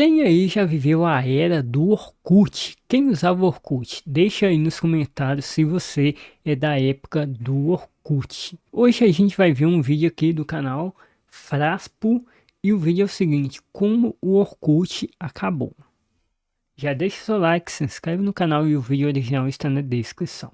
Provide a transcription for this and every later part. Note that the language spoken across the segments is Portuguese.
Quem aí já viveu a era do Orkut? Quem usava o Orkut? Deixa aí nos comentários se você é da época do Orkut. Hoje a gente vai ver um vídeo aqui do canal Fraspo e o vídeo é o seguinte: como o Orkut acabou. Já deixa seu like, se inscreve no canal e o vídeo original está na descrição.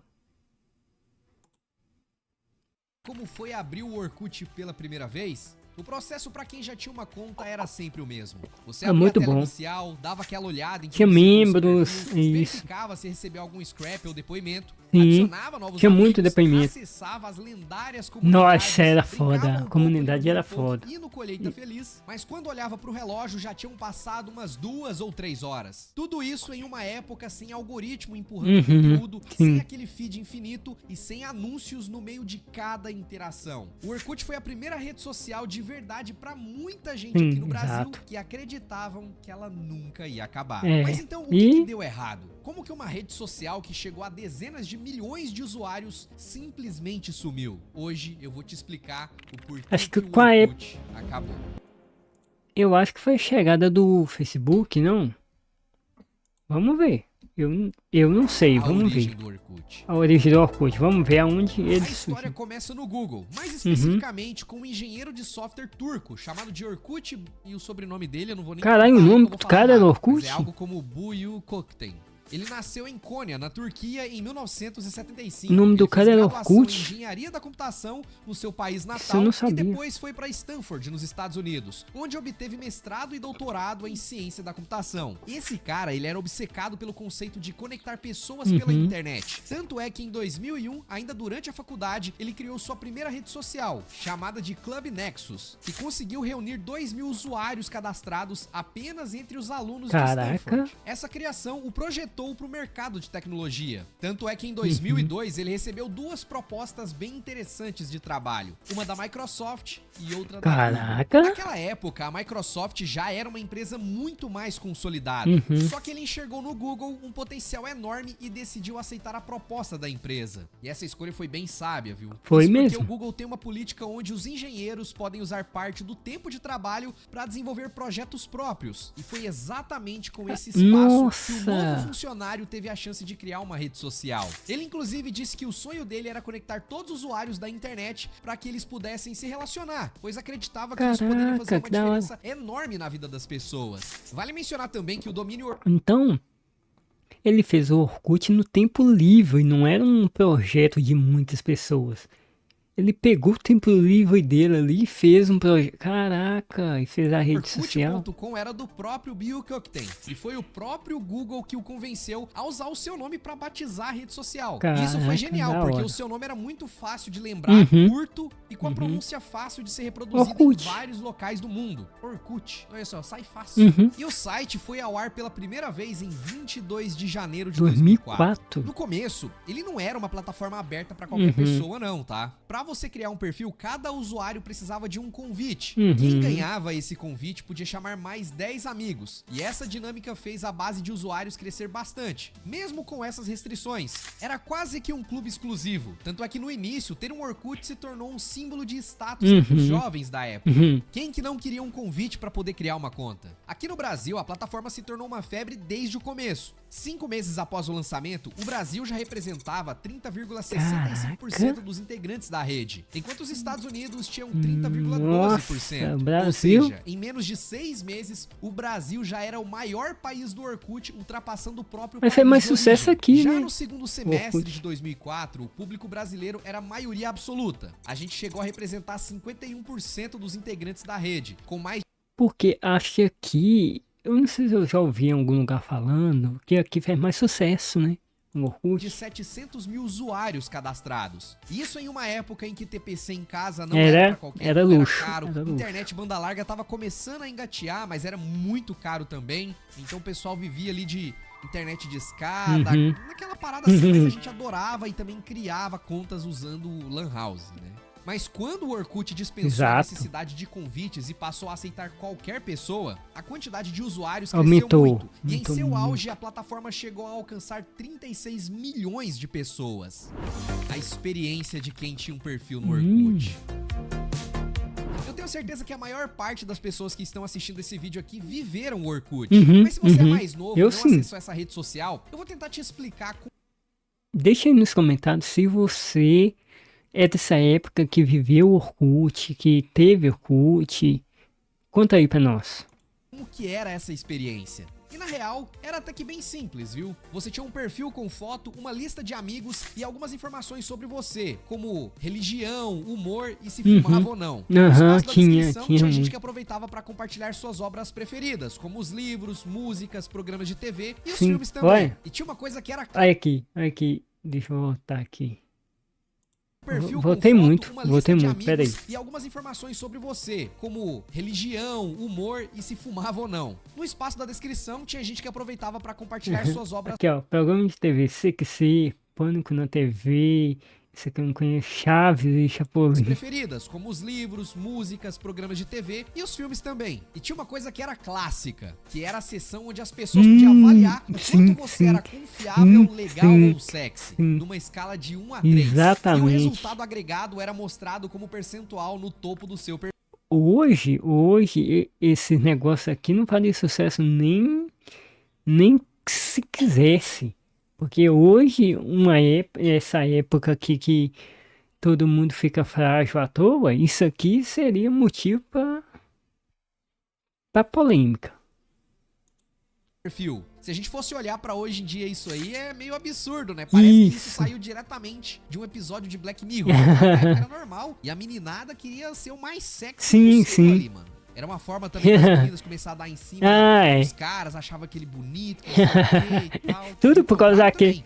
Como foi abrir o Orkut pela primeira vez? O processo para quem já tinha uma conta era sempre o mesmo. Você abria muito a tela bom. inicial, dava aquela olhada em Tinha você com o seu membros, perfil, isso. verificava se recebeu algum scrap ou depoimento, Sim, adicionava novos tinha muito amigos, depoimento. acessava as lendárias comunidades, Nossa, era brincava foda, a pouco comunidade no era Grupo foda. E no Colheita Feliz, mas quando olhava pro relógio já tinham passado umas 2 ou 3 horas. Tudo isso em uma época sem algoritmo empurrando conteúdo, sim. sem aquele feed infinito e sem anúncios no meio de cada interação. O Orkut foi a primeira rede social de verdade pra muita gente aqui no Brasil, exato. que acreditavam que ela nunca ia acabar. É, Mas então, o e- que deu errado? Como que uma rede social que chegou a dezenas de milhões de usuários simplesmente sumiu? Hoje eu vou te explicar o porquê Acho que o com a Orkut acabou. Eu acho que foi a chegada do Facebook, não? Vamos ver. Eu não sei, A vamos origem ver. do Orkut. A origem do Orkut, vamos ver aonde A ele história surgiu. começa no Google, mais especificamente com um engenheiro de software turco, chamado de Orkut, e o sobrenome dele eu não vou nem Caralho, o falar, nome que eu vou do falar cara era errado, Orkut? mas é algo como Buyu Kokten. Ele nasceu em Konya, na Turquia, em 1975. O nome do Ele fez cara era graduação Orkut? em engenharia da computação no seu país Isso eu natal não e sabia. depois foi para Stanford, nos Estados Unidos, onde obteve mestrado e doutorado em ciência da computação. Esse cara, ele era obcecado pelo conceito de conectar pessoas pela internet. Tanto é que em 2001, ainda durante a faculdade, ele criou sua primeira rede social, chamada de Club Nexus, que conseguiu reunir 2.000 usuários cadastrados apenas entre os alunos de Caraca. Stanford. Essa criação o projetou para o mercado de tecnologia. Tanto é que em 2002 ele recebeu 2 propostas bem interessantes de trabalho, uma da Microsoft e outra da Google. Caraca. Naquela época, a Microsoft já era uma empresa muito mais consolidada, só que ele enxergou no Google um potencial enorme e decidiu aceitar a proposta da empresa. E essa escolha foi bem sábia, viu? Foi Isso mesmo. porque o Google tem uma política onde os engenheiros podem usar parte do tempo de trabalho para desenvolver projetos próprios. E foi exatamente com esse espaço que o novo Nossa. funcionário teve a chance de criar uma rede social. Ele inclusive disse que o sonho dele era conectar todos os usuários da internet para que eles pudessem se relacionar, pois acreditava que isso poderia fazer Caraca, uma que da hora. diferença enorme na vida das pessoas. Vale mencionar também que o domínio Então, ele fez o Orkut no tempo livre, não era um projeto de muitas pessoas. Ele pegou o tempo livre dele ali e fez um projeto. Caraca, e fez a rede social. Orkut.com era do próprio Bill Kokten e foi o próprio Google que o convenceu a usar o seu nome para batizar a rede social. E isso Caraca, foi genial, da porque hora. o seu nome era muito fácil de lembrar, curto e com a pronúncia fácil de ser reproduzido Orkut. em vários locais do mundo. Orkut, olha só, sai fácil. E o site foi ao ar pela primeira vez em 22 de janeiro de 2004. 2004. No começo, ele não era uma plataforma aberta para qualquer pessoa não, tá? Para você criar um perfil, cada usuário precisava de um convite. Quem ganhava esse convite podia chamar mais 10 amigos. E essa dinâmica fez a base de usuários crescer bastante. Mesmo com essas restrições, era quase que um clube exclusivo. Tanto é que no início, ter um Orkut se tornou um símbolo de status entre os jovens da época. Quem que não queria um convite para poder criar uma conta? Aqui no Brasil, a plataforma se tornou uma febre desde o começo. 5 meses após o lançamento, o Brasil já representava 30,65% dos integrantes da rede, enquanto os Estados Unidos tinham 30,12%. Nossa, Ou Brasil. seja, em menos de 6 meses, o Brasil já era o maior país do Orkut, ultrapassando o próprio Mas país foi mais de sucesso origem. aqui, Já né? no segundo semestre Orkut. de 2004, o público brasileiro era a maioria absoluta. A gente chegou a representar 51% dos integrantes da rede, com mais Porque acho que aqui, eu não sei se eu já ouvi em algum lugar falando, que aqui faz mais sucesso, né? O de Orkut. 700 mil usuários cadastrados. Isso em uma época em que ter PC em casa não Era- era pra qualquer era um, luxo, caro. era luxo. Internet banda larga tava começando a engatear, mas era muito caro também. Então o pessoal vivia ali de internet de escada, naquela parada assim, mas a gente adorava e também criava contas usando o Lan House, né? Mas quando o Orkut dispensou a Exato. necessidade de convites e passou a aceitar qualquer pessoa, a quantidade de usuários Aumentou, cresceu muito. E em aumentou seu muito. auge, a plataforma chegou a alcançar 36 milhões de pessoas. A experiência de quem tinha um perfil no Orkut. Eu tenho certeza que a maior parte das pessoas que estão assistindo esse vídeo aqui viveram o Orkut. Uhum, Mas se você é mais novo e não sim. acessou essa rede social, eu vou tentar te explicar como... Deixa aí nos comentários se você é dessa época que viveu o Orkut, que teve Orkut. Conta aí pra nós. Como que era essa experiência. E na real, era até que bem simples, viu? Você tinha um perfil com foto, uma lista de amigos e algumas informações sobre você, como religião, humor e se fumava ou não. No espaço da descrição, tinha gente que aproveitava para compartilhar suas obras preferidas, como os livros, músicas, programas de TV e os filmes também. Olha. E tinha uma coisa que era... Olha aqui, deixa eu voltar aqui. Perfil Votei com foto, muito, uma lista de amigos peraí. e algumas informações sobre você, como religião, humor e se fumava ou não. No espaço da descrição, tinha gente que aproveitava para compartilhar suas obras... Aqui, ó, programa de TV, CQC, Pânico na TV, isso aqui eu não conheço, Chaves e Chapolin. preferidas, como os livros, músicas, programas de TV e os filmes também. E tinha uma coisa que era clássica, que era a seção onde as pessoas podiam avaliar o quanto você era confiável, legal ou sexy, numa escala de 1 a 3. Exatamente. E o resultado agregado era mostrado como percentual no topo do seu perfil. Hoje, esse negócio aqui não faria sucesso nem se quisesse. Porque hoje, essa época aqui que todo mundo fica frágil à toa, isso aqui seria motivo para polêmica. Perfil. Se a gente fosse olhar pra hoje em dia isso aí, é meio absurdo, né? Parece que isso saiu diretamente de um episódio de Black Mirror. Era normal. E a meninada queria ser o mais sexy possível ali, mano. Era uma forma também das meninas começar a dar em cima dos caras, achava aquele bonito, e tal. Tudo por causa daquele,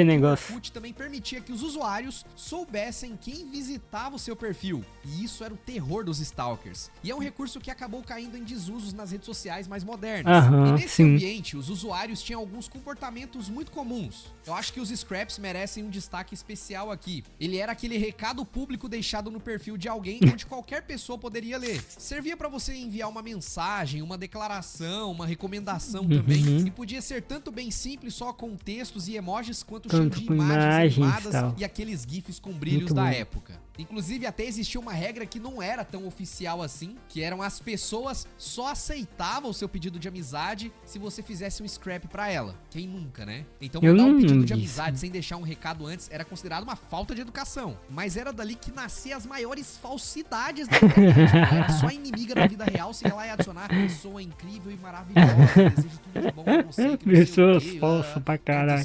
negócio. O Orkut também permitia que os usuários soubessem quem visitava o seu perfil. E isso era o terror dos stalkers. E é um recurso que acabou caindo em desusos nas redes sociais mais modernas. E nesse ambiente, os usuários tinham alguns comportamentos muito comuns. Eu acho que os scraps merecem um destaque especial aqui. Ele era aquele recado público deixado no perfil de alguém onde qualquer pessoa poderia ler. Servia pra você enviar uma mensagem, uma declaração, uma recomendação também. E podia ser tanto bem simples, só com textos e emojis, quanto cheio de imagens animadas e aqueles gifs com brilhos da época. Inclusive, até existia uma regra que não era tão oficial assim, que eram as pessoas só aceitavam o seu pedido de amizade se você fizesse um scrap pra ela. Quem nunca, né? Então, mandar um pedido de amizade sem deixar um recado antes era considerado uma falta de educação. Mas era dali que nasciam as maiores falsidades da internet. Era só inimiga na vida real, se ela ia adicionar pessoa incrível e maravilhosa, desejo tudo de bom pra você. Pessoas falsas pra caralho.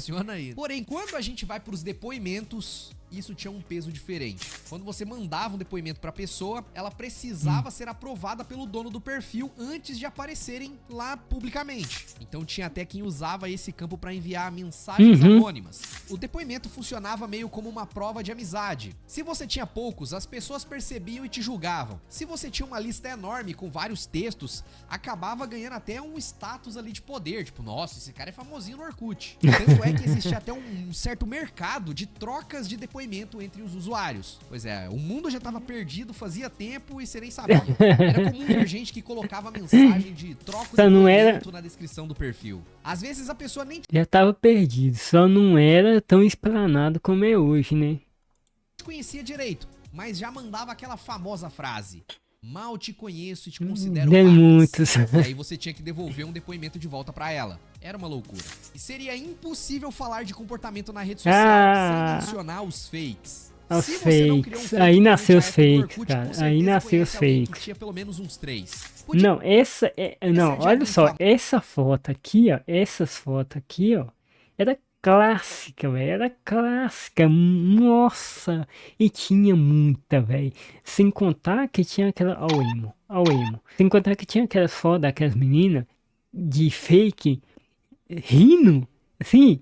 Porém, quando a gente vai pros depoimentos, isso tinha um peso diferente. Quando você mandava um depoimento pra pessoa, ela precisava ser aprovada pelo dono do perfil antes de aparecerem lá publicamente. Então tinha até quem usava esse campo pra enviar mensagens anônimas. O depoimento funcionava meio como uma prova de amizade. Se você tinha poucos, as pessoas percebiam e te julgavam. Se você tinha uma lista enorme com vários textos, acabava ganhando até um status ali de poder. Tipo, nossa, esse cara é famosinho no Orkut. Tanto é que existia até um certo mercado de trocas de depoimento entre os usuários. Pois é, o mundo já tava perdido fazia tempo e você nem sabia. Era comum ver gente que colocava mensagem de troca de depoimento na descrição do perfil. Às vezes a pessoa nem já tava perdido, só não era tão explanado como é hoje, né? conhecia direito, mas já mandava aquela famosa frase: mal te conheço e te considero muitos. E aí você tinha que devolver um depoimento de volta pra ela. Era uma loucura. E seria impossível falar de comportamento na rede social sem mencionar os fakes. Os fakes. Aí nasceu os fakes, cara. Aí nasceu os fakes. Tinha pelo menos uns 3. Não, não, olha só, essa foto aqui, ó, essas fotos aqui, ó, era clássica, velho, era clássica, nossa, e tinha muita, velho, sem contar que tinha aquela, ó o emo, sem contar que tinha aquelas fotos daquelas meninas de fake, rindo, assim,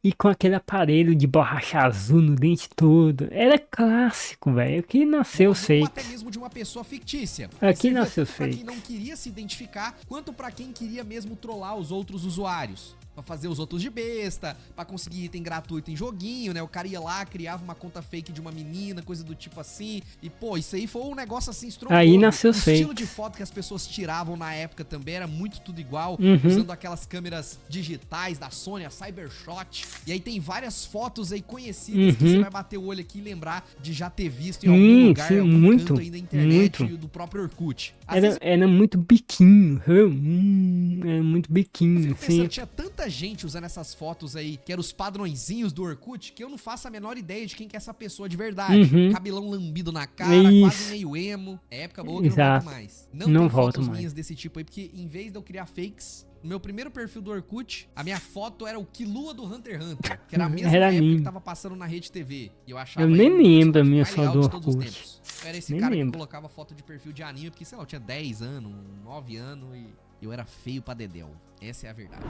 e com aquele aparelho de borracha azul no dente todo. Era clássico, velho. Aqui nasceu os fakes. Até mesmo de uma pessoa fictícia. Aqui nasceu os fakes. Pra quem não queria se identificar, quanto pra quem queria mesmo trollar os outros usuários. pra fazer os outros de besta, pra conseguir item gratuito em joguinho, né? O cara ia lá, criava uma conta fake de uma menina, coisa do tipo assim. E, pô, isso aí foi um negócio assim estrondoso. Aí nasceu o estilo fakes. de foto que as pessoas tiravam na época também era muito tudo igual, Uhum. usando aquelas câmeras digitais da Sony, a Cybershot. E aí tem várias fotos aí conhecidas que você vai bater o olho aqui e lembrar de já ter visto em algum lugar, em algum muito, canto aí da internet muito. e do próprio Orkut. Era muito biquinho, era muito biquinho, Eu fico pensando, assim. tinha tanta gente usando essas fotos aí, que eram os padrõezinhos do Orkut, que eu não faço a menor ideia de quem que é essa pessoa de verdade. Uhum. Cabelão lambido na cara, Isso. quase meio emo. É época boa que não Exato. volta mais. Não tem volta fotos mais. minhas desse tipo aí, porque em vez de eu criar fakes, no meu primeiro perfil do Orkut, a minha foto era o Killua do Hunter x Hunter, que era a mesma Era época anime. que tava passando na Rede TV. E eu achava Eu ele nem o lembro a personagem minha mais só legal do de todos os Orkut. tempos. Eu era esse Nem cara lembro. que colocava foto de perfil de anime, porque, sei lá, eu tinha 10 anos, 9 anos e eu era feio pra dedéu. Essa é a verdade.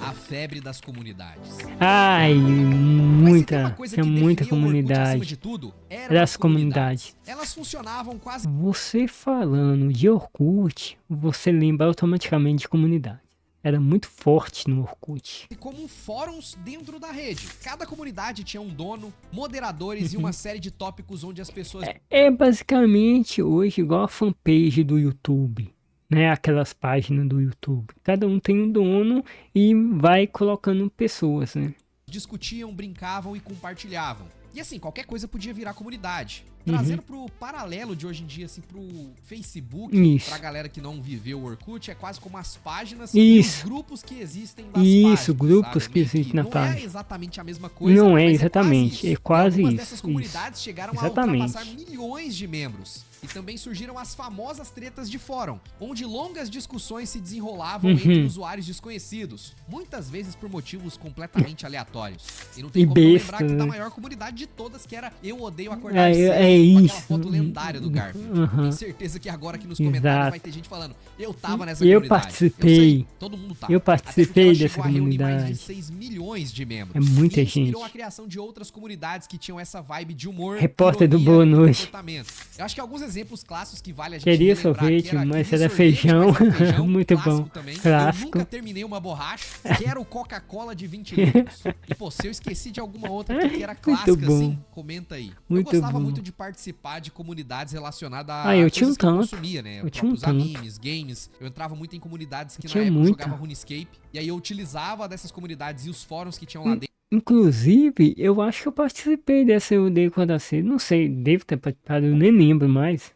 A febre das comunidades. Ai, Mas se tem uma coisa tinha que muita definia o Orkut acima comunidade. de tudo, Era as comunidades. Elas funcionavam quase Você falando de Orkut, você lembra automaticamente de comunidade. Era muito forte no Orkut. como fóruns dentro da rede. Cada comunidade tinha um dono, moderadores e uma série de tópicos onde as pessoas... É basicamente hoje igual a fanpage do YouTube, né? Aquelas páginas do YouTube. Cada um tem um dono e vai colocando pessoas, né? discutiam, brincavam e compartilhavam. E assim, qualquer coisa podia virar comunidade. Trazendo pro paralelo de hoje em dia, assim, pro Facebook, Isso. pra galera que não viveu o Orkut, é quase como as páginas e os grupos que existem das páginas, grupos sabe? que existem na não página. é exatamente a mesma coisa, Não é mas exatamente, é quase e algumas isso, dessas isso. comunidades chegaram Exatamente. a ultrapassar milhões de membros. E também surgiram as famosas tretas de fórum, onde longas discussões se desenrolavam entre usuários desconhecidos, muitas vezes por motivos completamente aleatórios. E não tem E como não besta, lembrar que da né? maior comunidade de todas, que era Eu Odeio Acordar É Cedo, com isso. aquela foto lendária do Garfield. Tenho certeza que agora aqui nos comentários Exato. vai ter gente falando, eu tava nessa Eu comunidade. participei. Eu sei, todo mundo tá. Eu Até porque participei ela dessa chegou a reunir mais de comunidade. 6 milhões de membros. É muita e inspirou gente. a criação de outras comunidades que tinham essa vibe de humor, Repórter do ironia Boa e Noite. comportamento. Eu acho que alguns exemplos clássicos que vale a gente Queria relembrar sorvete, aqui era mas queria era sorvete, feijão. mas era feijão, Muito clássico bom. Também. Clássico. Eu nunca terminei uma borracha, quero Coca-Cola de 20 litros. E pô, se eu esqueci de alguma outra aqui que era clássica bom. assim, comenta aí. Muito eu gostava bom. muito de participar de comunidades relacionadas a Eu tinha coisas um que eu tanto. consumia, né? Eu tinha um Próprios tanto. animes, games. Eu entrava muito em comunidades que na tinha época eu muita. jogava RuneScape. E aí eu utilizava dessas comunidades e os fóruns que tinham lá dentro. Inclusive, eu acho que eu participei dessa Eu Odeio Acordar Cedo. Não sei, devo ter participado, eu nem lembro mais.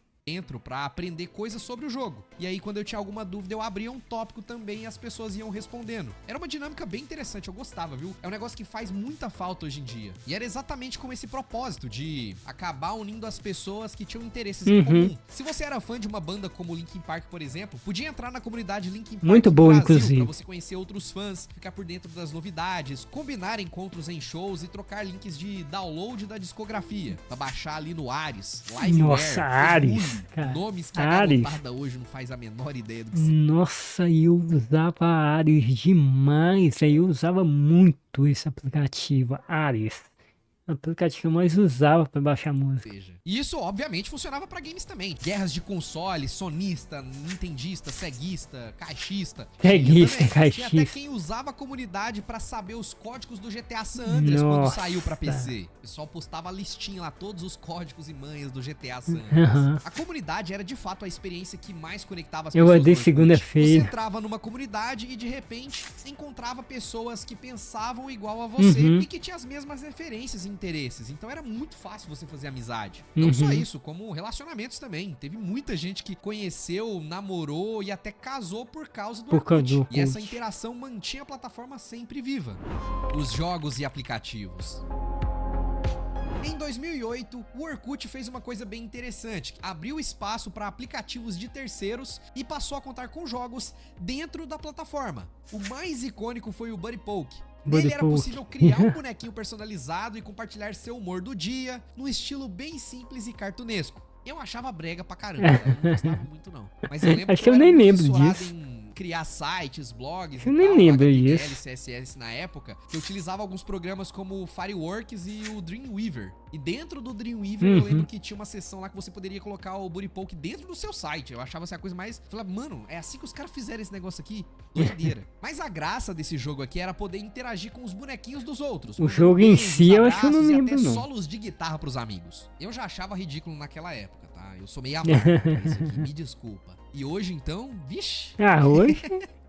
Pra aprender coisas sobre o jogo. E aí, quando eu tinha alguma dúvida, eu abria um tópico também e as pessoas iam respondendo. Era uma dinâmica bem interessante, eu gostava, viu? É um negócio que faz muita falta hoje em dia. E era exatamente com esse propósito de acabar unindo as pessoas que tinham interesses em comum. Se você era fã de uma banda como Linkin Park, por exemplo, podia entrar na comunidade Linkin Park Muito no boa, Brasil, inclusive. pra você conhecer outros fãs, ficar por dentro das novidades, combinar encontros em shows e trocar links de download da discografia, pra baixar ali no Ares, Liveware, Nossa, Ares, Emule, cara. nomes que a Ares. garotada hoje não faz a menor ideia do que são. Nossa, eu usava Ares demais. Eu usava muito esse aplicativo, Ares. O aplicativo que eu mais usava para baixar música. E isso, obviamente, funcionava pra games também. Guerras de console, sonista, nintendista, ceguista, caixista. Ceguista, Tinha também. Tinha até caixista. quem usava a comunidade pra saber os códigos do GTA San Andreas quando Nossa. saiu pra PC. O pessoal postava a listinha lá, todos os códigos e manhas do GTA San Andreas. Aham. A comunidade era, de fato, a experiência que mais conectava as Eu pessoas. odeio no Orkut. segunda-feira. Você entrava numa comunidade e, de repente, encontrava pessoas que pensavam igual a você e que tinham as mesmas referências e interesses. Então era muito fácil você fazer amizade. Não só isso, como relacionamentos também. Teve muita gente que conheceu, namorou e até casou por causa do Orkut. E essa interação mantinha a plataforma sempre viva. Os jogos e aplicativos. Em 2008, o Orkut fez uma coisa bem interessante. Abriu espaço para aplicativos de terceiros e passou a contar com jogos dentro da plataforma. O mais icônico foi o Buddy Poke. Nele era possível criar um bonequinho personalizado e compartilhar seu humor do dia, num estilo bem simples e cartunesco. Eu achava brega pra caramba, eu não gostava muito não. Mas eu lembro Acho que eu era nem muito lembro fissurado disso. em criar sites, blogs Eu nem lembro HTML, disso. CSS na época, eu utilizava alguns programas como o Fireworks e o Dreamweaver. E dentro do Dreamweaver eu lembro que tinha uma seção lá que você poderia colocar o Booty Poke dentro do seu site. Eu achava essa coisa mais... Eu falava, mano, é assim que os caras fizeram esse negócio aqui? Doideira. Mas a graça desse jogo aqui era poder interagir com os bonequinhos dos outros. O jogo em si eu acho que eu não lembro, até não. solos de guitarra pros amigos. Eu já achava ridículo naquela época, tá? Eu sou meio amargo pra isso aqui, me desculpa. E hoje, então, vixe... Ah, hoje...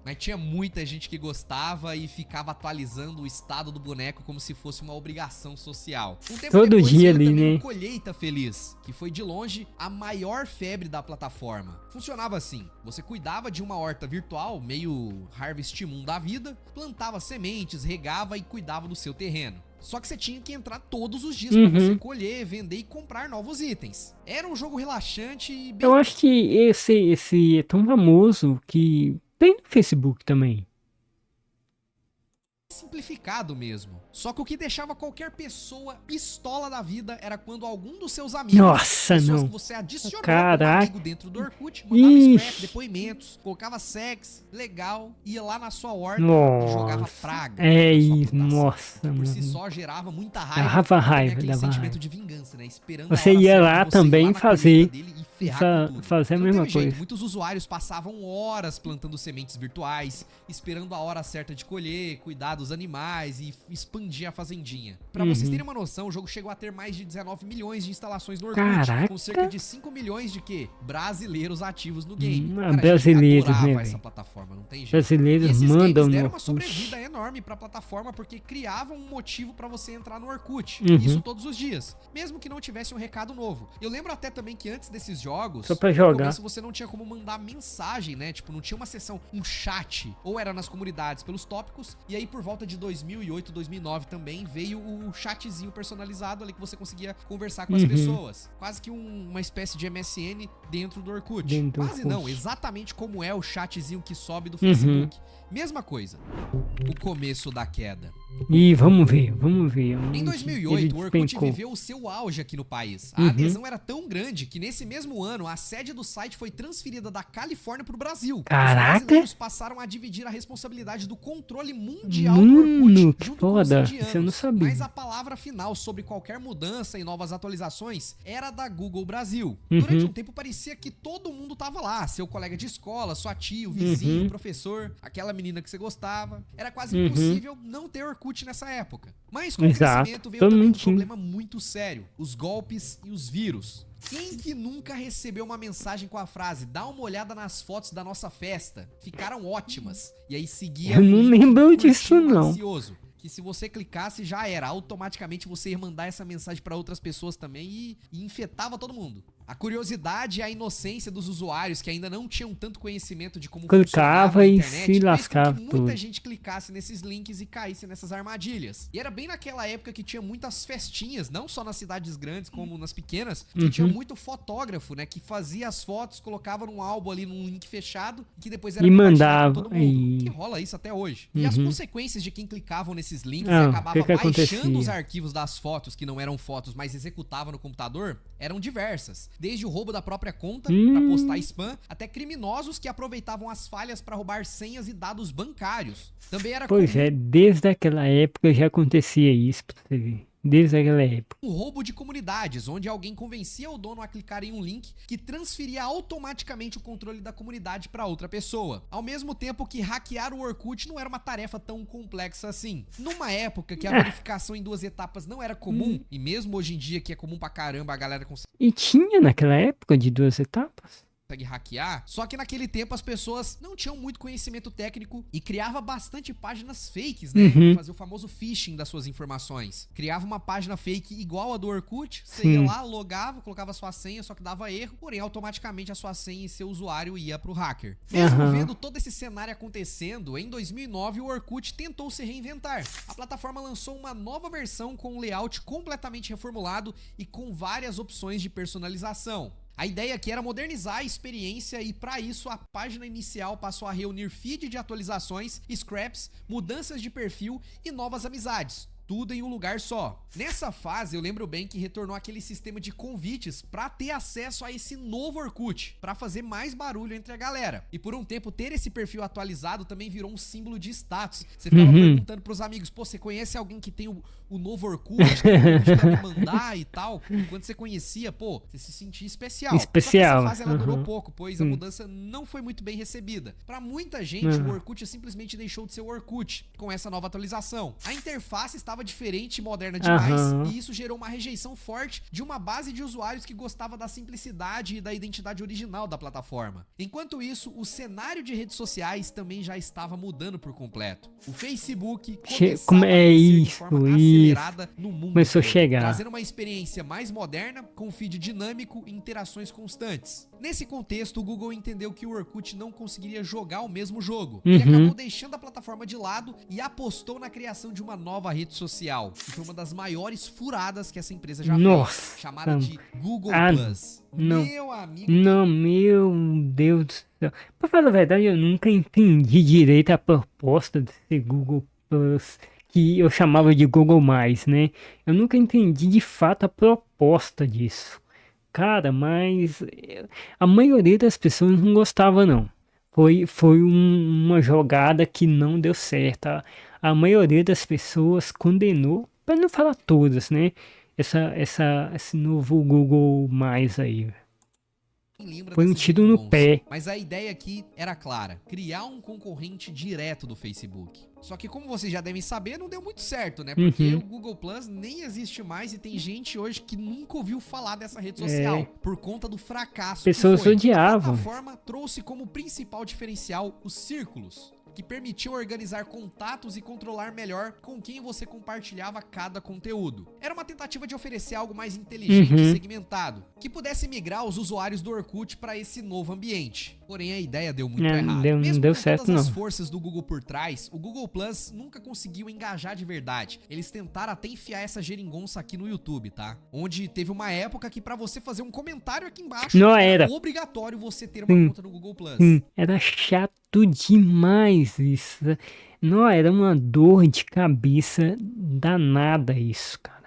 Mas tinha muita gente que gostava e ficava atualizando o estado do boneco como se fosse uma obrigação social. Um tempo Todo depois, dia veio ali, também né? o Colheita Feliz, que foi de longe a maior febre da plataforma. Funcionava assim, você cuidava de uma horta virtual, meio Harvest Moon da vida, plantava sementes, regava e cuidava do seu terreno. Só que você tinha que entrar todos os dias pra você colher, vender e comprar novos itens. Era um jogo relaxante e bem... Eu acho que esse é tão famoso que tem no Facebook também. simplificado mesmo. Só que o que deixava qualquer pessoa pistola da vida era quando algum dos seus amigos, Nossa, pessoas não. que você adicionou Caraca. como amigo dentro do Orkut, mandava Ixi. scrap, depoimentos, colocava sex, legal, ia lá na sua horta e Nossa. jogava praga. É na sua isso, plantação. nossa, Por si mano. só gerava muita raiva. Dava e também raiva, aquele dava sentimento raiva. de vingança, né? Esperando Você a hora ia certa lá de você ir também lá na fazer- colheita dele e ferrar com tudo. fazer a Não mesma teve jeito, coisa. muitos usuários passavam horas plantando sementes virtuais, esperando a hora certa de colher, cuidar dos animais e expandir a fazendinha. Pra vocês terem uma noção, o jogo chegou a ter mais de 19 milhões de instalações no Orkut, Caraca. com cerca de 5 milhões de quê? Brasileiros ativos no game. Cara, a gente brasileiros, adorava né, essa velho? plataforma, não tem jeito. E Brasileiros esses mandam games no deram uma Orkut. sobrevida enorme pra plataforma porque criavam um motivo pra você entrar no Orkut. Uhum. Isso todos os dias, mesmo que não tivesse um recado novo. Eu lembro até também que antes desses jogos, Só pra no jogar. começo você não tinha como mandar mensagem, né? Tipo, não tinha uma seção, um chat, ou era nas comunidades pelos tópicos, e aí por volta de 2008, 2009 também veio o chatzinho personalizado ali que você conseguia conversar com as pessoas. Quase que uma espécie de MSN dentro do Orkut. Dentro do Quase Orkut. não, exatamente como é o chatzinho que sobe do Facebook. Mesma coisa. O começo da queda. E vamos ver. Em 2008, o Orkut viveu o seu auge aqui no país. A adesão era tão grande que nesse mesmo ano, a sede do site foi transferida da Califórnia para o Brasil. Caraca! Os brasileiros passaram a dividir a responsabilidade do controle mundial do Mano, Orkut que junto com os foda. indianos. Isso eu não sabia. Mas a palavra final sobre qualquer mudança e novas atualizações era da Google Brasil. Durante um tempo parecia que todo mundo tava lá, seu colega de escola, sua tia, o vizinho, o professor, aquela menina que você gostava. Era quase impossível não ter Orkut nessa época. Mas com o Exato. crescimento veio Todo também um mundo tinha. problema muito sério: os golpes e os vírus. Quem que nunca recebeu uma mensagem com a frase "dá uma olhada nas fotos da nossa festa, ficaram ótimas", e aí seguia Eu um não link lembro curtinho, disso, não. ansioso, que se você clicasse já era, automaticamente você ia mandar essa mensagem pra outras pessoas também e infetava todo mundo. A curiosidade e a inocência dos usuários que ainda não tinham tanto conhecimento de como Clicava funcionava a e internet se fez com lascava que muita tudo. gente clicasse nesses links e caísse nessas armadilhas. E era bem naquela época que tinha muitas festinhas, não só nas cidades grandes como nas pequenas, que tinha muito fotógrafo, né, que fazia as fotos, colocava num álbum ali, num link fechado, que depois era E compartilhado com mandava, todo mundo. e- Que rola isso até hoje. E as consequências de quem clicavam nesses links Ah, e o acabava que baixando acontecia? os arquivos das fotos que não eram fotos, mas executava no computador, eram diversas. Desde o roubo da própria conta pra postar spam, até criminosos que aproveitavam as falhas pra roubar senhas e dados bancários. Também era Pois comum é, desde aquela época já acontecia isso, pra você ver. Desde aquela época. o roubo de comunidades, onde alguém convencia o dono a clicar em um link que transferia automaticamente o controle da comunidade para outra pessoa. Ao mesmo tempo que hackear o Orkut não era uma tarefa tão complexa assim. Numa época que a verificação em 2 etapas não era comum, e mesmo hoje em dia que é comum pra caramba a galera E tinha naquela época de 2 etapas? consegue hackear, só que naquele tempo as pessoas não tinham muito conhecimento técnico e criava bastante páginas fakes, né? Fazia o famoso phishing das suas informações. Criava uma página fake igual a do Orkut, você ia lá, logava, colocava sua senha, só que dava erro, porém automaticamente a sua senha e seu usuário ia pro hacker. Mesmo vendo todo esse cenário acontecendo, em 2009 o Orkut tentou se reinventar. A plataforma lançou uma nova versão com um layout completamente reformulado e com várias opções de personalização. A ideia aqui era modernizar a experiência e, para isso, a página inicial passou a reunir feed de atualizações, scraps, mudanças de perfil e novas amizades. tudo em um lugar só. Nessa fase, eu lembro bem que retornou aquele sistema de convites pra ter acesso a esse novo Orkut, pra fazer mais barulho entre a galera. E por um tempo, ter esse perfil atualizado também virou um símbolo de status. Você ficava perguntando pros amigos, pô, você conhece alguém que tem o novo Orkut, que tem um Orkut pra me mandar e tal? Quando você conhecia, pô, você se sentia especial. Só que essa fase ela durou pouco, pois a mudança não foi muito bem recebida. Pra muita gente, o Orkut simplesmente deixou de ser o Orkut com essa nova atualização. A interface estava diferente e moderna demais, e isso gerou uma rejeição forte de uma base de usuários que gostava da simplicidade e da identidade original da plataforma. Enquanto isso, o cenário de redes sociais também já estava mudando por completo. O Facebook começava a crescer de forma acelerada no mundo começou todo, a chegar, trazendo uma experiência mais moderna, com feed dinâmico e interações constantes. Nesse contexto, o Google entendeu que o Orkut não conseguiria jogar o mesmo jogo. Ele acabou deixando a plataforma de lado e apostou na criação de uma nova rede social, que foi uma das maiores furadas que essa empresa já fez, chamada de Google Plus. Meu amigo. Não, meu Deus do céu. Pra falar a verdade, eu nunca entendi direito a proposta desse Google Plus, que eu chamava de Google+, né? Eu nunca entendi de fato a proposta disso. Cara, mas a maioria das pessoas não gostava, não. Foi uma jogada que não deu certo. A maioria das pessoas condenou, para não falar todas, né? Esse novo Google Mais aí. Foi um tiro no pé. Mas a ideia aqui era clara: criar um concorrente direto do Facebook. Só que, como vocês já devem saber, não deu muito certo, né? Porque o Google Plus nem existe mais e tem gente hoje que nunca ouviu falar dessa rede social por conta do fracasso. Pessoas odiavam. A plataforma trouxe como principal diferencial os círculos, que permitiu organizar contatos e controlar melhor com quem você compartilhava cada conteúdo. Era uma tentativa de oferecer algo mais inteligente e segmentado, que pudesse migrar os usuários do Orkut para esse novo ambiente. Porém, a ideia deu muito errado. Mesmo não deu com certo, todas as forças do Google por trás, o Google Plus nunca conseguiu engajar de verdade. Eles tentaram até enfiar essa geringonça aqui no YouTube, tá? Onde teve uma época que para você fazer um comentário aqui embaixo, não era obrigatório você ter uma conta no Google Plus. Era chato demais isso. Não, era uma dor de cabeça danada isso, cara.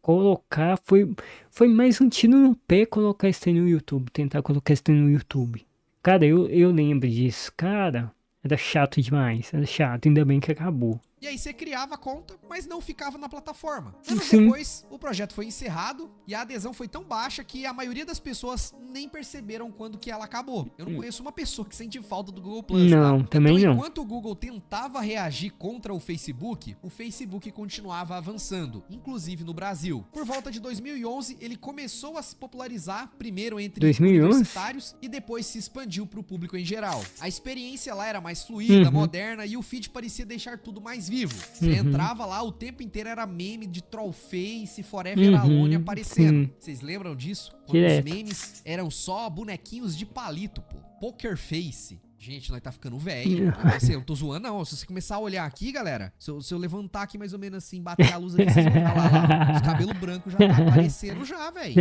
Colocar foi mais um tiro no pé colocar isso aí no YouTube, tentar colocar isso aí no YouTube. Cara, eu lembro disso, cara. Era chato demais, era chato, ainda bem que acabou. E aí você criava a conta, mas não ficava na plataforma. Anos depois, o projeto foi encerrado e a adesão foi tão baixa que a maioria das pessoas nem perceberam quando que ela acabou. Eu não conheço uma pessoa que sente falta do Google Plus, não, tá? Também então, não. Enquanto o Google tentava reagir contra o Facebook continuava avançando, inclusive no Brasil. Por volta de 2011, ele começou a se popularizar, primeiro entre universitários e depois se expandiu para o público em geral. A experiência lá era mais fluida, moderna e o feed parecia deixar tudo mais vivo. Você entrava lá, o tempo inteiro era meme de Trollface, Forever Alone aparecendo. Vocês lembram disso? Quando os memes eram só bonequinhos de palito, pô. Poker Face. Gente, nós tá ficando velho. Assim, eu não tô zoando, não. Se você começar a olhar aqui, galera, se eu levantar aqui mais ou menos assim, bater a luz aqui, vocês vão falar lá. Os cabelos brancos já tá aparecendo já, velho.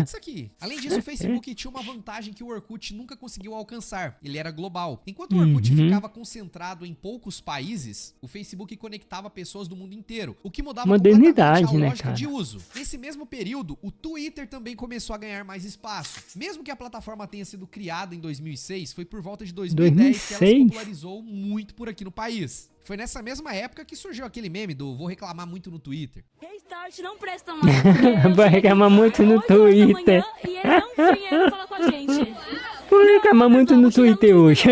Isso aqui. Além disso, o Facebook tinha uma vantagem que o Orkut nunca conseguiu alcançar. Ele era global. Enquanto o Orkut ficava concentrado em poucos países, o Facebook conectava pessoas do mundo inteiro, o que mudava completamente a lógica de uso. Nesse mesmo período, o Twitter também começou a ganhar mais espaço. Mesmo que a plataforma tenha sido criada em 2006, foi por volta de 2010 que ela se popularizou muito por aqui no país. Foi nessa mesma época que surgiu aquele meme do vou reclamar muito no Twitter. Restart não presta mais. Vai reclamar muito no Twitter. E ele não tinha falar com a gente. Vou reclamar muito no Twitter hoje.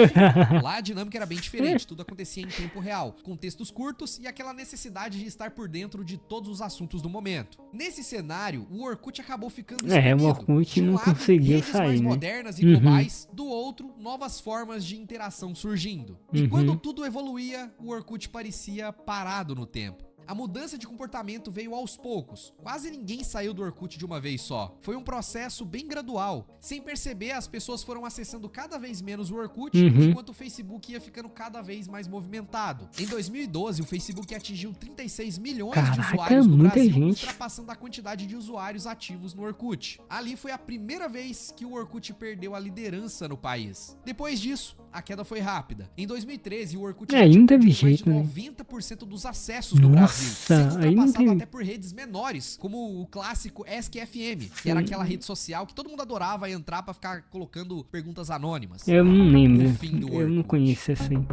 Lá a dinâmica era bem diferente, tudo acontecia em tempo real, com textos curtos e aquela necessidade de estar por dentro de todos os assuntos do momento. Nesse cenário, o Orkut acabou ficando o Orkut não conseguiu sair, mais né? modernas e globais, do outro, novas formas de interação surgindo. E quando tudo evoluía, o Orkut parecia parado no tempo. A mudança de comportamento veio aos poucos. Quase ninguém saiu do Orkut de uma vez só. Foi um processo bem gradual. Sem perceber, as pessoas foram acessando cada vez menos o Orkut, enquanto o Facebook ia ficando cada vez mais movimentado. Em 2012, o Facebook atingiu 36 milhões de usuários no Brasil, ultrapassando a quantidade de usuários ativos no Orkut. Ali foi a primeira vez que o Orkut perdeu a liderança no país. Depois disso, a queda foi rápida. Em 2013, o Orkut não teve mais jeito, de 90% dos acessos do Brasil. sendo aí não ultrapassado tem... até por redes menores, como o clássico Ask.fm, que era aquela rede social que todo mundo adorava entrar pra ficar colocando perguntas anônimas. Eu não lembro, O fim do eu não Orkut. conheço assim.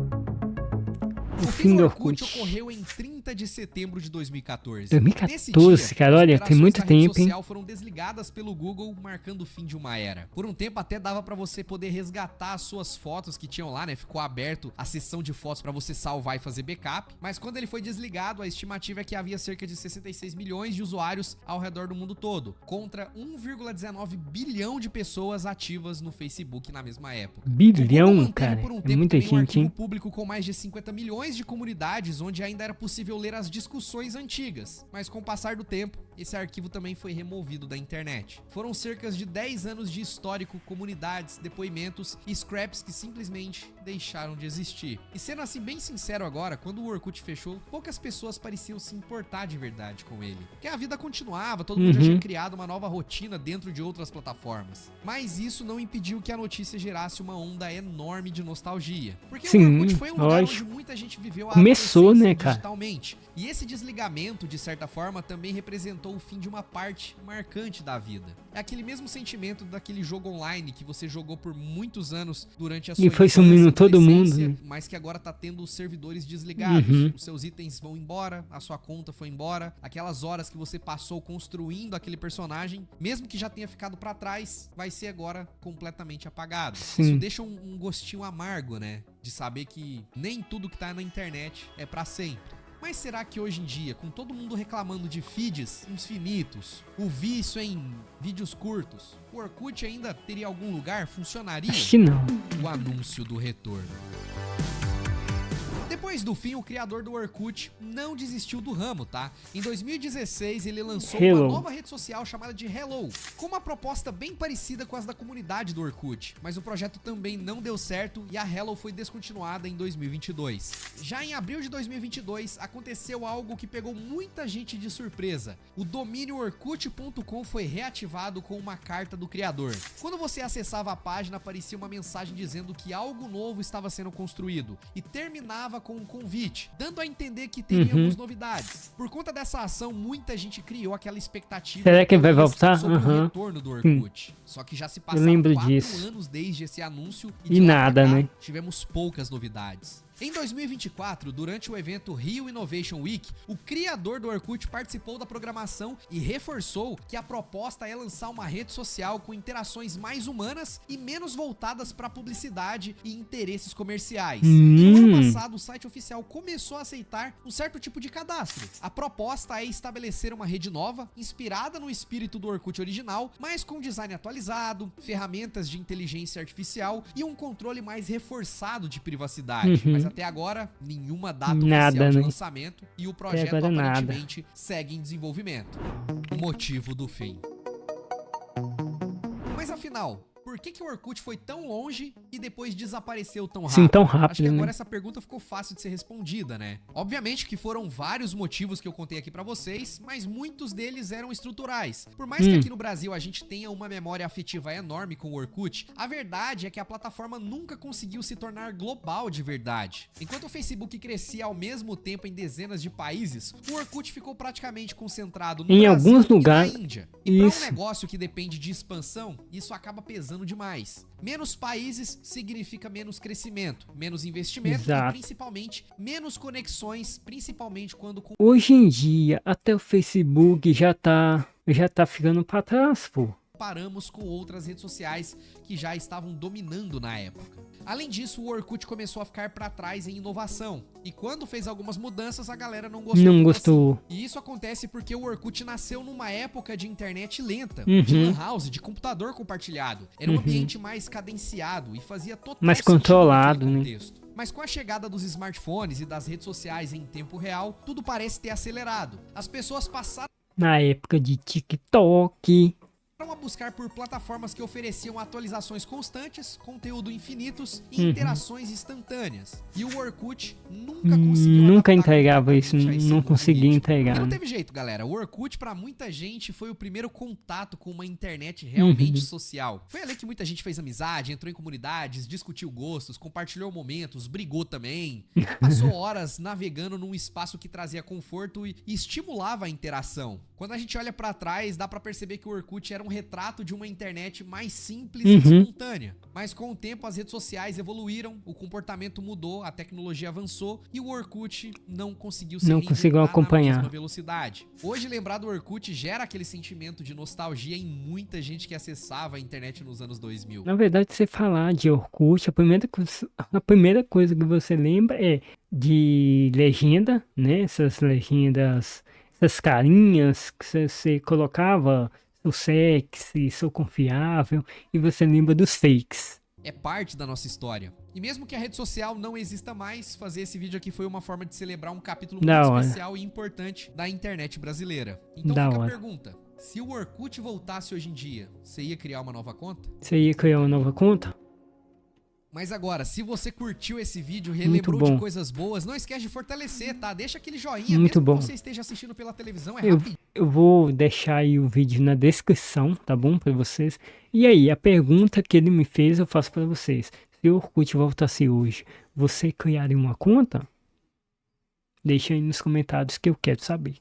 O fim do Orkut ocorreu em 30 de setembro de 2014. 2014, cara, olha, tem muito tempo, hein? As social foram desligadas pelo Google, marcando o fim de uma era. Por um tempo até dava pra você poder resgatar as suas fotos que tinham lá, né? Ficou aberto a seção de fotos pra você salvar e fazer backup. Mas quando ele foi desligado, a estimativa é que havia cerca de 66 milhões de usuários ao redor do mundo todo, contra 1,19 bilhão de pessoas ativas no Facebook na mesma época. Bilhão, cara, é muita gente, hein? Público com mais de 50 milhões de comunidades onde ainda era possível ler as discussões antigas, mas com o passar do tempo, esse arquivo também foi removido da internet. Foram cerca de 10 anos de histórico, comunidades, depoimentos e scraps que simplesmente deixaram de existir. E sendo assim bem sincero agora, quando o Orkut fechou, poucas pessoas pareciam se importar de verdade com ele. Porque a vida continuava, todo mundo já tinha criado uma nova rotina dentro de outras plataformas. Mas isso não impediu que a notícia gerasse uma onda enorme de nostalgia. Porque o Orkut foi um lugar onde muita gente viveu a começou, né, cara? Digitalmente. E esse desligamento, de certa forma, também representou o fim de uma parte marcante da vida. É aquele mesmo sentimento daquele jogo online que você jogou por muitos anos durante a sua infância. E foi sumindo todo mundo, né? Mas que agora tá tendo os servidores desligados. Os seus itens vão embora, a sua conta foi embora, aquelas horas que você passou construindo aquele personagem, mesmo que já tenha ficado pra trás, vai ser agora completamente apagado. Isso deixa um gostinho amargo, né? De saber que nem tudo que tá na internet é pra sempre. Mas será que hoje em dia, com todo mundo reclamando de feeds infinitos, o vício em vídeos curtos, o Orkut ainda teria algum lugar? Funcionaria? Acho que não. O anúncio do retorno. Depois do fim, o criador do Orkut não desistiu do ramo, tá? Em 2016, ele lançou uma nova rede social chamada de Hello, com uma proposta bem parecida com as da comunidade do Orkut, mas o projeto também não deu certo e a Hello foi descontinuada em 2022. Já em abril de 2022, aconteceu algo que pegou muita gente de surpresa. O domínio orkut.com foi reativado com uma carta do criador. Quando você acessava a página, aparecia uma mensagem dizendo que algo novo estava sendo construído e terminava com um convite, dando a entender que teríamos novidades. Por conta dessa ação, muita gente criou aquela expectativa. Será que vai voltar? Sobre o retorno do Orkut. Só que já se passaram 4 anos desde esse anúncio e nada, né? Tivemos poucas novidades. Em 2024, durante o evento Rio Innovation Week, o criador do Orkut participou da programação e reforçou que a proposta é lançar uma rede social com interações mais humanas e menos voltadas para publicidade e interesses comerciais. E no ano passado, o site oficial começou a aceitar um certo tipo de cadastro. A proposta é estabelecer uma rede nova, inspirada no espírito do Orkut original, mas com design atualizado, ferramentas de inteligência artificial e um controle mais reforçado de privacidade. Mas até agora, nenhuma data oficial de lançamento e o projeto aparentemente segue em desenvolvimento. O motivo do fim. Mas afinal, por que o Orkut foi tão longe e depois desapareceu tão rápido? Sim, tão rápido. Acho que agora essa pergunta ficou fácil de ser respondida, né? Obviamente que foram vários motivos que eu contei aqui pra vocês, mas muitos deles eram estruturais. Por mais que aqui no Brasil a gente tenha uma memória afetiva enorme com o Orkut, a verdade é que a plataforma nunca conseguiu se tornar global de verdade. Enquanto o Facebook crescia ao mesmo tempo em dezenas de países, o Orkut ficou praticamente concentrado no Brasil alguns lugares e na Índia. E para um negócio que depende de expansão, isso acaba pesando demais. Menos países significa menos crescimento, menos investimento e principalmente menos conexões, principalmente quando... Hoje em dia, até o Facebook já tá ficando pra trás, pô. Comparamos com outras redes sociais que já estavam dominando na época. Além disso, o Orkut começou a ficar pra trás em inovação. E quando fez algumas mudanças, a galera não gostou. Assim. E isso acontece porque o Orkut nasceu numa época de internet lenta, de lan house, de computador compartilhado. Era um ambiente mais cadenciado e fazia total mais controlado, né? Mas com a chegada dos smartphones e das redes sociais em tempo real, tudo parece ter acelerado. As pessoas passaram... Na época de TikTok, a buscar por plataformas que ofereciam atualizações constantes, conteúdo infinitos e interações instantâneas. E o Orkut nunca conseguiu Nunca adaptar entregava isso, completamente a esse não novo conseguia ritmo. entregar. E não teve jeito, galera. O Orkut, pra muita gente, foi o primeiro contato com uma internet realmente social. Foi ali que muita gente fez amizade, entrou em comunidades, discutiu gostos, compartilhou momentos, brigou também. Passou horas navegando num espaço que trazia conforto e estimulava a interação. Quando a gente olha pra trás, dá pra perceber que o Orkut era um retrato de uma internet mais simples e espontânea. Mas com o tempo as redes sociais evoluíram, o comportamento mudou, a tecnologia avançou e o Orkut não conseguiu se reinventar acompanhar na mesma velocidade. Hoje lembrar do Orkut gera aquele sentimento de nostalgia em muita gente que acessava a internet nos anos 2000. Na verdade, você falar de Orkut, a primeira coisa que você lembra é de legenda, né? Essas legendas, essas carinhas que você colocava, sou sexy, sou confiável, e você lembra dos fakes. É parte da nossa história. E mesmo que a rede social não exista mais, fazer esse vídeo aqui foi uma forma de celebrar um capítulo muito especial e importante da internet brasileira. Então fica a pergunta: se o Orkut voltasse hoje em dia, você ia criar uma nova conta? Você ia criar uma nova conta? Mas agora, se você curtiu esse vídeo, relembrou de coisas boas, não esquece de fortalecer, tá? Deixa aquele joinha, mesmo que você esteja assistindo pela televisão, é rápido. Eu vou deixar aí o vídeo na descrição, tá bom? Pra vocês. E aí, a pergunta que ele me fez, eu faço pra vocês. Se o Orkut voltasse hoje, você criaria uma conta? Deixa aí nos comentários que eu quero saber.